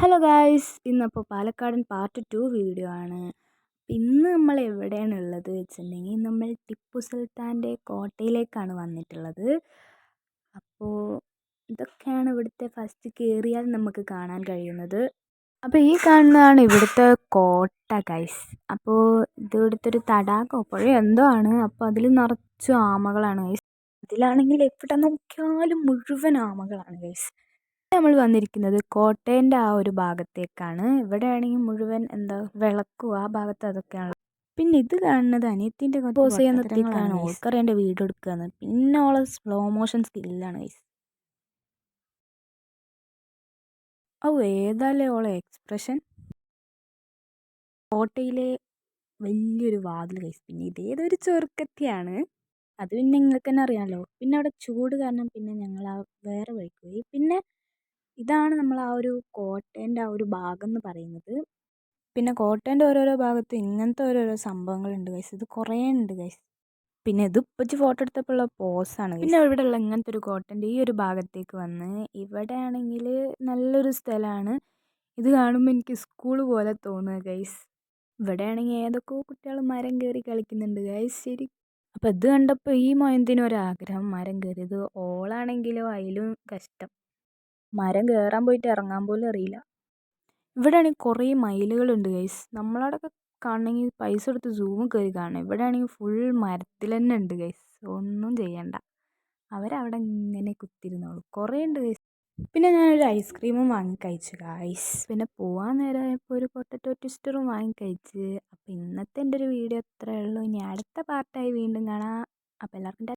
Hello guys, ഇന്നപ്പോൾ പാലക്കാടൻ part 2 video ആണ്. ഇന്ന് നമ്മൾ എവിടെയാണ് ഉള്ളത് വെച്ചിട്ടുണ്ടെങ്കിൽ നമ്മൾ ടിപ്പു സുൽത്താൻ്റെ കോട്ടയിലേക്കാണ് വന്നിട്ടുള്ളത്. അപ്പോൾ ഇതൊക്കെയാണ് ഇവിടുത്തെ ഫസ്റ്റ് കയറിയാൽ നമുക്ക് കാണാൻ കഴിയുന്നത്. അപ്പോൾ ഈ കാണുന്നതാണ് ഇവിടുത്തെ കോട്ട ഗൈസ്. അപ്പോൾ ഇത് ഇവിടുത്തെ ഒരു തടാകമോ പുഴയോ എന്തോ ആണ്. അപ്പോൾ അതിൽ നിറച്ചു ആമകളാണ് ഗൈസ്. അതിലാണെങ്കിൽ എവിടെ നോക്കിയാലും മുഴുവൻ ആമകളാണ് ഗൈസ്. നമ്മൾ വന്നിരിക്കുന്നത് കോട്ടേൻ്റെ ആ ഒരു ഭാഗത്തേക്കാണ്. ഇവിടെ ആണെങ്കിൽ മുഴുവൻ വിളക്കും ആ ഭാഗത്ത് അതൊക്കെയാണ്. പിന്നെ ഇത് കാണുന്നത് അനിയത്തിൻ്റെ പോസ് ചെയ്യാൻ നിർത്തിയിട്ടാണ്. ഓൾക്കറിയാൻ്റെ വീഡിയോ എടുക്കുകയാണ്. പിന്നെ ഓളെ സ്ലോ മോഷൻ സ്കില്ലാണ് ഗൈസ്. ഏതാല്ലേ ഓളെ എക്സ്പ്രഷൻ. കോട്ടയിലെ വലിയൊരു വാതിൽ ഗൈസ്. പിന്നെ ഇതേതൊരു ചെറുക്കത്തിയാണ്. അത് പിന്നെ നിങ്ങൾക്ക് തന്നെ അറിയാമല്ലോ. പിന്നെ അവിടെ ചൂട് കാരണം പിന്നെ ഞങ്ങൾ ആ വേറെ വഴിക്ക് പോയി. പിന്നെ ഇതാണ് നമ്മൾ ആ ഒരു കോട്ടേൻ്റെ ആ ഒരു ഭാഗം എന്ന് പറയുന്നത്. പിന്നെ കോട്ടേൻ്റെ ഓരോരോ ഭാഗത്തും ഇങ്ങനത്തെ ഓരോരോ സംഭവങ്ങളുണ്ട് ഗൈസ്. ഇത് കുറേ ഉണ്ട് ഗൈസ്. പിന്നെ ഇത് ഇപ്പച്ച് ഫോട്ടോ എടുത്തപ്പോഴുള്ള പോസാണ്. പിന്നെ ഇവിടെ ഉള്ള ഇങ്ങനത്തെ ഒരു കോട്ടേൻ്റെ ഈ ഒരു ഭാഗത്തേക്ക് വന്ന് ഇവിടെ ആണെങ്കിൽ നല്ലൊരു സ്ഥലമാണ്. ഇത് കാണുമ്പോൾ എനിക്ക് സ്കൂൾ പോലെ തോന്നുക ഗൈസ്. ഇവിടെ ആണെങ്കിൽ ഏതൊക്കെയോ കുട്ടികൾ മരം കയറി കളിക്കുന്നുണ്ട് ഗൈസ്. ശരി, അപ്പോൾ ഇത് കണ്ടപ്പോൾ ഈ മൊയന്തിനും ഒരാഗ്രഹം മരം കയറിയത്. ഓളാണെങ്കിലോ അതിലും കഷ്ടം. മരം കയറാൻ പോയിട്ട് ഇറങ്ങാൻ പോലും അറിയില്ല. ഇവിടെ ആണെങ്കിൽ കുറേ മയിലുകളുണ്ട് ഗൈസ്. നമ്മളവിടെയൊക്കെ കാണണമെങ്കിൽ പൈസ കൊടുത്ത് സൂം കയറി കാണണം. ഇവിടെ ആണെങ്കിൽ ഫുൾ മരത്തിൽ തന്നെ ഉണ്ട് ഗൈസ്. ഒന്നും ചെയ്യണ്ട, അവരവിടെ ഇങ്ങനെ കുത്തിരുന്നോളൂ. കുറേ ഉണ്ട് ഗൈസ്. പിന്നെ ഞാനൊരു ഐസ്ക്രീമും വാങ്ങി കഴിച്ചു ഗൈസ്. പിന്നെ പോകാൻ നേരമായപ്പോൾ ഒരു പൊട്ടറ്റോ ട്വിസ്റ്ററും വാങ്ങി കഴിച്ച്. അപ്പോൾ ഇന്നത്തെ എൻ്റെ ഒരു വീഡിയോ അത്രയേ ഉള്ളൂ. ഇനി അടുത്ത പാർട്ടായി വീണ്ടും കാണാം. അപ്പോൾ എല്ലാവർക്കും